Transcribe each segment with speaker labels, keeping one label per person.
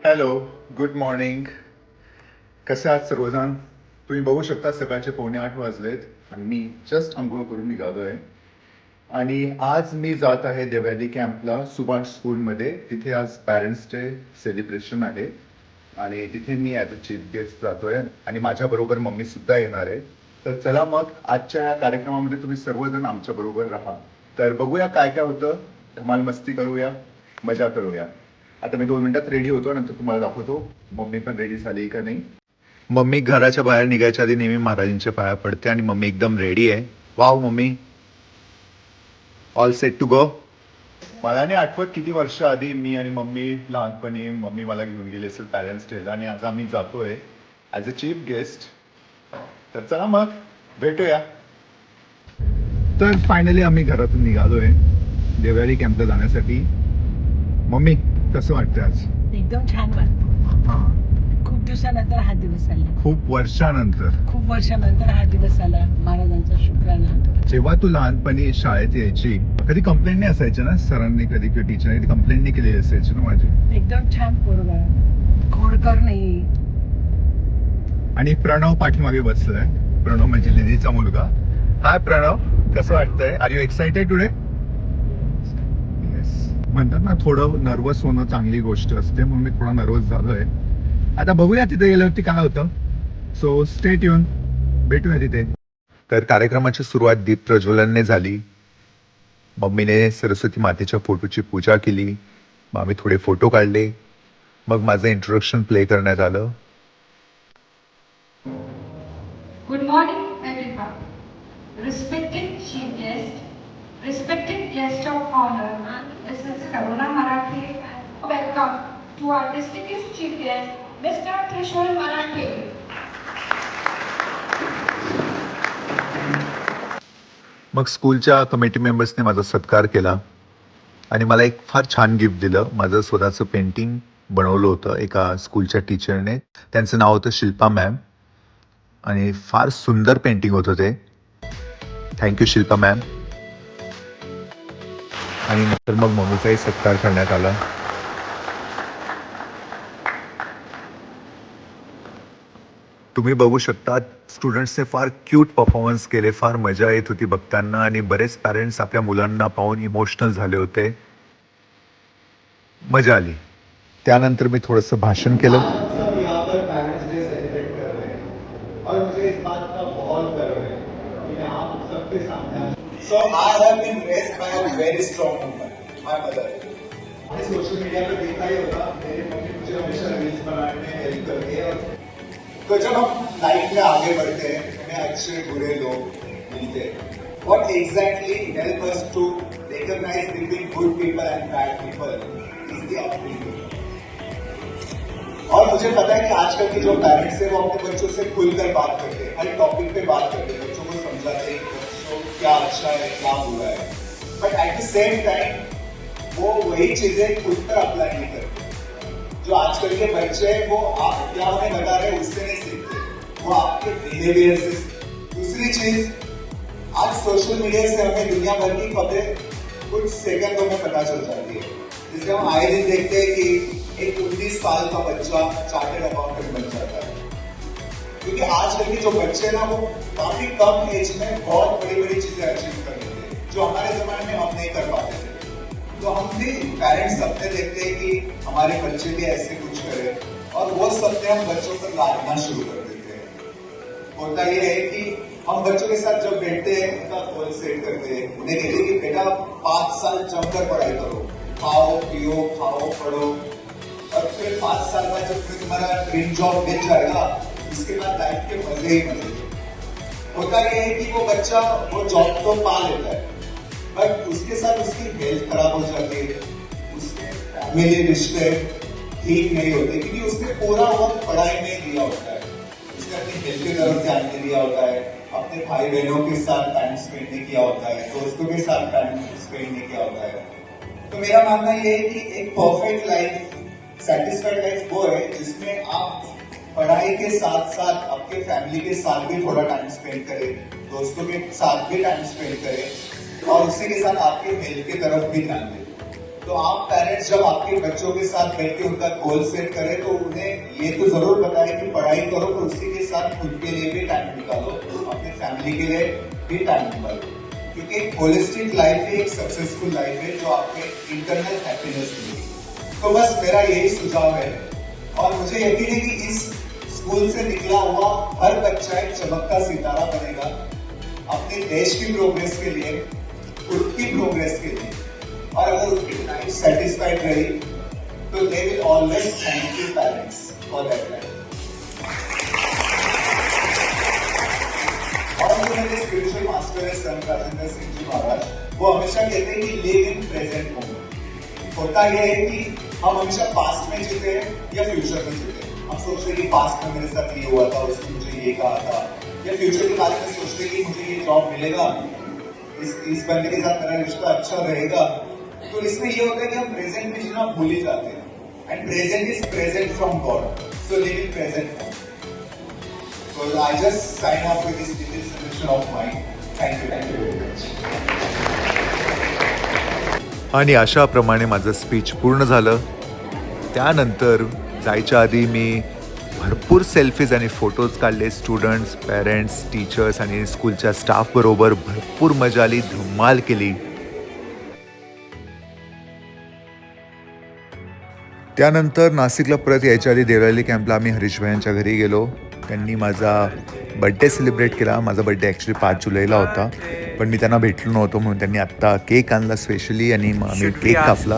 Speaker 1: Hello, good morning. कसे आहात सर्वजण? तुम्ही बघू शकता सकाळचे 7:45 वाजलेत आणि मी जस्ट अंघोळ करून निघालोय. आणि आज मी जात आहे देवळाली कॅम्पला सुभाष स्कूलमध्ये. तिथे आज पॅरेंट्स डे सेलिब्रेशन आहे आणि तिथे मी ॲज अ चीफ गेस्ट जातोय आणि माझ्याबरोबर मम्मी सुद्धा येणार आहे. तर चला मग आजच्या या कार्यक्रमामध्ये तुम्ही सर्वजण आमच्या बरोबर राहा. तर बघूया काय काय होतं. धमाल मस्ती करूया, मजा करूया. आता मी 2 मिनिटात रेडी होतो, नंतर तुम्हाला दाखवतो मम्मी पण रेडी झाली का नाही. मम्मी घराच्या बाहेर निघायच्या आधी नेहमी महाराजांच्या पाया पडते आणि मम्मी एकदम रेडी आहे. Wow mummy, all set to go. मला नाही आठवत किती वर्ष आधी मी आणि मम्मी लहानपणी मम्मी मला घेऊन गेली असेल पॅरेंट्स डेला आणि आज आम्ही जातोय ॲज अ चीफ गेस्ट. तर चला मग भेटूया. तर फायनली आम्ही घरातून निघालोय देवळाली कॅम्पला जाण्यासाठी. मम्मी कसं वाटतं आज?
Speaker 2: एकदम छान वाटतं. खूप दिवसानंतर हा दिवस आला.
Speaker 1: खूप वर्षानंतर
Speaker 2: हा दिवस आला महाराजांचा शुक्राना.
Speaker 1: जेव्हा तू लहानपणी शाळेत यायची कधी कंप्लेंट नाही असायची ना सरांनी कधी किंवा टीचरने कंप्लेंट नाही केली असायची ना माझी?
Speaker 2: एकदम छान पोरगा, खोडकर नाही.
Speaker 1: आणि प्रणव पाठीमागे बसलाय. प्रणव म्हणजे दिदीचा मुलगा. हाय प्रणव, कसं वाटतंय? Are you excited today? Yes. म्हणतात ना थोडं नर्वस होणं चांगली गोष्ट असते, म्हणून मी थोडा नर्वस झालोय. आता बघूया तिथे गेल्यावरती काय होतं. सो स्टे ट्यून, भेटूया तिथे. तर कार्यक्रमाची सुरुवात दीप प्रज्वलनने झाली. मम्मीने सरस्वती मातेच्या फोटोची पूजा केली. मग आम्ही थोडे फोटो काढले. मग माझं इंट्रोडक्शन प्ले करण्यात आलं.
Speaker 3: Good morning, everyone. Respected chief guest, respected guest of honor, Mrs. Karuna Marathe. Welcome to our distinguished chief guest, Mr. Trishul Marathe.
Speaker 1: मग स्कूलच्या कमिटी मेंबर्सने माझा सत्कार केला आणि मला एक फार छान गिफ्ट दिलं. माझं स्वतःचं पेंटिंग बनवलं होतं एका स्कूलच्या टीचरने. त्यांचं नाव होतं शिल्पा मॅम आणि फार सुंदर पेंटिंग होतं ते. Thank you Shilpa ma'am. आणि नंतर मग मम्मीचाही सत्कार करण्यात आला. तुम्ही बघू शकता स्टुडंट्सने फार क्यूट परफॉर्मन्स केले. फार मजा येत होती बघताना आणि बरेच पॅरेंट्स आपल्या मुलांना पाहून इमोशनल झाले होते. मजा आली. त्यानंतर मी थोडंसं भाषण केलं.
Speaker 4: सब यहाँ पर पेरेंट्स डे सेलिब्रेट कर रहे हैं और मुझे इस बात का बहुत गर्व है कि मैं आप सबके सामने
Speaker 5: So I have been raised by a very strong woman, my mother.
Speaker 4: आपने सोशल मीडिया पर देखा ही होगा मेरी मम्मी मुझे हमेशा रील्स बनाने में हेल्प करती है.
Speaker 5: तो जब हम लाइफ में आगे बढ़ते हैं हमें अच्छे बुरे लोग मिलते हैं. What exactly help us to recognize between good people and bad people is the upbringing. और मुझे पता है कि आजकल के जो पेरेंट्स हैं वो अपने बच्चों से खुलकर बात करते हैं, हर टॉपिक पे बात करते हैं, बच्चों को समझाते हैं बच्चों को क्या अच्छा है क्या बुरा है. But at the same time वो वही चीजें खुलकर अप्लाई नहीं करते. जो आजकल के बच्चे हैं वो आप क्या उन्हें बता रहे हैं उससे नहीं सीखते, वो आपके बिहेवियर से. दूसरी चीज, आज सोशल मीडिया से हमें दुनिया भर की खबरें कुछ सेकंडों में पता चल जाती है. जिससे हम आए दिन देखते हैं कि एक 19 साल का बच्चा चार्टर्ड अकाउंटेंट बन जाता है. क्योंकि आजकल के जो बच्चे ना वो काफी कम एज में बहुत बड़ी बड़ी चीजें अचीव कर लेते हैं जो हमारे जमाने में हम नहीं कर पाते थे. तो हम भी पेरेंट्स सपने देखते हैं कि हमारे बच्चे भी ऐसे कुछ करें और वो सपने हम बच्चों पर लादना शुरू कर देते हैं. होता ये है कि हम बच्चों के साथ जब बैठते हैं उनका गोल सेट करते हैं, उन्हें कहते हैं कि बेटा 5 साल जमकर पढ़ाई करो, खाओ पियो खाओ पढ़ो और फिर 5 साल बाद जब फिर तुम्हारा ड्रीम जॉब मिल जाएगा उसके बाद लाइफ के मजे ही मजे. होता यह है कि वो बच्चा वो जॉब तो पा लेता है बट उसके साथ उसकी हेल्थ खराब हो जाती है, उसके फैमिली रिश्ते ठीक नहीं होते क्योंकि उसने पूरा वक्त पढ़ाई में दिया होता है. उसने अपनी हेल्थ की तरफ ध्यान नहीं दिया होता है, अपने भाई बहनों के साथ टाइम स्पेंड नहीं किया होता है, दोस्तों के साथ टाइम स्पेंड नहीं किया होता है. तो मेरा मानना यह है कि एक परफेक्ट लाइफ, सेटिस्फाइड लाइफ वो है जिसमें आप पढ़ाई के साथ साथ आपके फैमिली के साथ भी थोड़ा टाइम स्पेंड करें, दोस्तों के साथ भी टाइम स्पेंड करें और उसी के साथ आपके हेल्थ की तरफ भी ध्यान दें. तो आप पेरेंट्स जब आपके बच्चों के साथ बैठ के उनका गोल सेट करें तो उन्हें ये तो जरूर बताएं कि पढ़ाई करो, पर उसी के साथ खुद के लिए भी टाइम निकालो, अपने फैमिली के लिए भी टाइम निकालो, क्योंकि एक होलिस्टिक लाइफ ही एक सक्सेसफुल लाइफ है जो आपके इंटरनल हैप्पीनेस देगी। तो बस मेरा यही सुझाव है, और मुझे यकीन है कि इस स्कूल से निकला हुआ हर बच्चा एक चमकता सितारा बनेगा अपने देश की प्रोग्रेस के लिए, खुद की प्रोग्रेस के लिए, और अगर उनकी लाइफ सेटिस्फाइड रही तो they will always thank you parents for that life. और जो मेरे स्पिरिचुअल मास्टर है संत राजेंद्र सिंह जी महाराज, वो हमेशा कहते हैं कि लिव इन प्रेजेंट मोमेंट। होता यह है कि हम हमेशा पास्ट में जीते हैं या फ्यूचर में जीते हैं। हम सोचते हैं कि पास्ट में मेरे साथ ये हुआ था, उसने मुझे ये कहा था, या फ्यूचर के बारे में सोचते हैं कि मुझे ये जॉब मिलेगा, इस बंदे के साथ मेरा रिश्ता अच्छा रहेगा। तो इसमें ये होता है कि हम प्रेजेंट में जीना भूल ही जाते हैं, end present is present from God, so live in present. So I just sign off with this little suggestion of mine. Thank you very much.
Speaker 1: आणि अशाप्रमाणे माझं स्पीच पूर्ण झालं. त्यानंतर जायच्या आधी मी भरपूर सेल्फीज आणि फोटोज काढले. स्टुडंट्स, पेरेंट्स, टीचर्स आणि स्कूलच्या स्टाफबरोबर भरपूर मजा आली, धमाल केली. त्यानंतर नाशिकला परत यायच्या आधी देवळाली कॅम्पला आम्ही हरीश भाईंच्या घरी गेलो. त्यांनी माझा बड्डे सेलिब्रेट केला. माझा बड्डे ॲक्च्युली 5 जुलैला होता, पण मी त्यांना भेटलो नव्हतो, म्हणून त्यांनी आत्ता केक आणला स्पेशली आणि मग आम्ही केक कापला.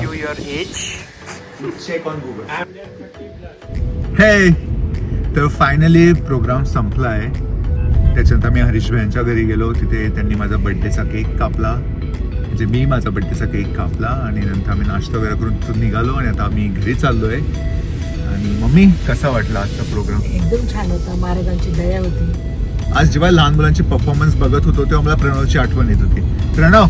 Speaker 1: हे तर फायनली प्रोग्राम संपला आहे. त्याच्यानंतर मी हरीश भाईंच्या घरी गेलो. तिथे त्यांनी माझा बड्डेचा केक कापला, म्हणजे मी माझा बड्डेचा केक कापला, आणि नंतर आम्ही नाश्ता वगैरे करून तिथून निघालो आणि आता आम्ही घरी चाललो आहे. आणि मम्मी, कसा वाटला आजचा प्रोग्राम?
Speaker 2: एकदम छान होता, महाराजांची दया होती.
Speaker 1: आज जेव्हा लहान मुलांची परफॉर्मन्स बघत होतो तेव्हा मला प्रणवची आठवण येत होती. प्रणव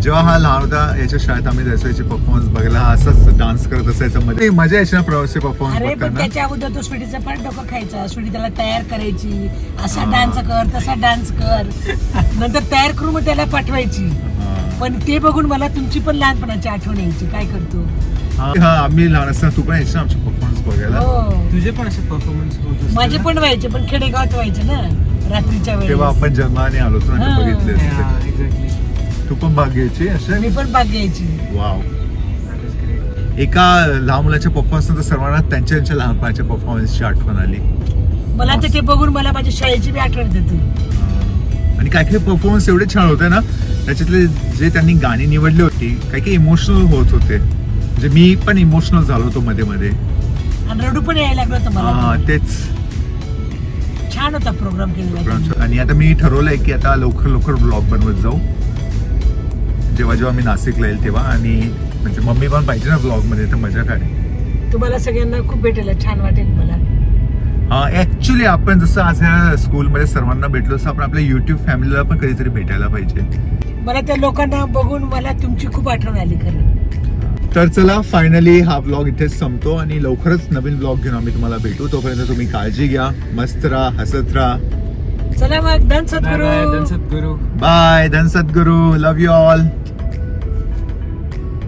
Speaker 1: जेव्हा हा लहान होता, याच्या शाळेत आम्ही जायचो, याची परफॉर्मन्स बघायला, हा असाच डान्स करत असायचा. मध्ये मजा यायची ना प्रवासी परफॉर्मन्स
Speaker 2: अरे पण
Speaker 1: बघताना.
Speaker 2: त्याच्या अगोदर तो स्वीटीचा पण डोकं खायचा. स्वीटी त्याला तयार करायची, असा डान्स कर, तसा डान्स कर, नंतर तयार करून मग त्याला पाठवायची. पण ते बघून मला तुमची पण लहानपणाची आठवण यायची. काय करतो?
Speaker 1: हा, आम्ही लहान असताना तू पण यायची ना आमची परफॉर्मन्स बघायला.
Speaker 2: हो,
Speaker 6: तुझे पण असे परफॉर्मन्स होत असतील
Speaker 2: माझे
Speaker 6: ना?
Speaker 2: पण व्हायचे, पण खेडेगावात व्हायचे ना रात्रीच्या
Speaker 1: तेव्हा
Speaker 2: वेळेस.
Speaker 1: आपण जन्माने आलो होतो ना,
Speaker 2: हा.
Speaker 1: ते बघितले असते.
Speaker 6: Yeah, exactly.
Speaker 1: तू पण भाग घ्यायची असे.
Speaker 2: मी पण भाग घ्यायची.
Speaker 1: वाव.
Speaker 6: That is great.
Speaker 1: एका लहान मुलाच्या परफॉर्मन्स नंतर सर्वांना त्यांच्या लहानपणाच्या परफॉर्मन्सची आठवण आली.
Speaker 2: मला तर ते बघून मला माझ्या शाळेची बी आठवण येते.
Speaker 1: आणि काही काही परफॉर्मन्स एवढे छान होते ना, त्याच्यातले जे त्यांनी गाणी निवडली होती, काही काही इमोशनल होत होते. म्हणजे मी पण इमोशनल झालो होतो मध्ये मध्ये,
Speaker 2: आणि रडू पण यायला लागलं होतं
Speaker 1: हा,
Speaker 2: मला.
Speaker 1: तेच.
Speaker 2: छान होता प्रोग्राम केलेला.
Speaker 1: आणि आता मी ठरवलंय की आता लवकर लवकर ब्लॉग बनवत जाऊ, जेव्हा जेव्हा मी नाशिकला येईल तेव्हा. आणि म्हणजे मम्मी पण पाहिजे ना ब्लॉग मध्ये, तर मजा काय.
Speaker 2: तुम्हाला सगळ्यांना खूप भेटायला छान वाटेल मला.
Speaker 1: हा, ऍक्च्युली आपण जसं आज ह्या स्कूलमध्ये सर्वांना भेटलो, तसं आपण आपल्या युट्यूब फॅमिलीला पण कधीतरी भेटायला पाहिजे.
Speaker 2: मला त्या लोकांना बघून मला तुमची खूप आठवण आली खरं.
Speaker 1: तर चला, फायनली हा ब्लॉग इथेच संपतो आणि लवकरच नवीन ब्लॉग घेऊन आम्ही तुम्हाला भेटू. तोपर्यंत तुम्ही काळजी घ्या, मस्त राहा, हसत राहा.
Speaker 2: चला मग, धन
Speaker 6: Bye bye,
Speaker 2: सद्गुरू.
Speaker 6: धन सद्गुरू.
Speaker 1: बाय. धन सद्गुरू. Love you all.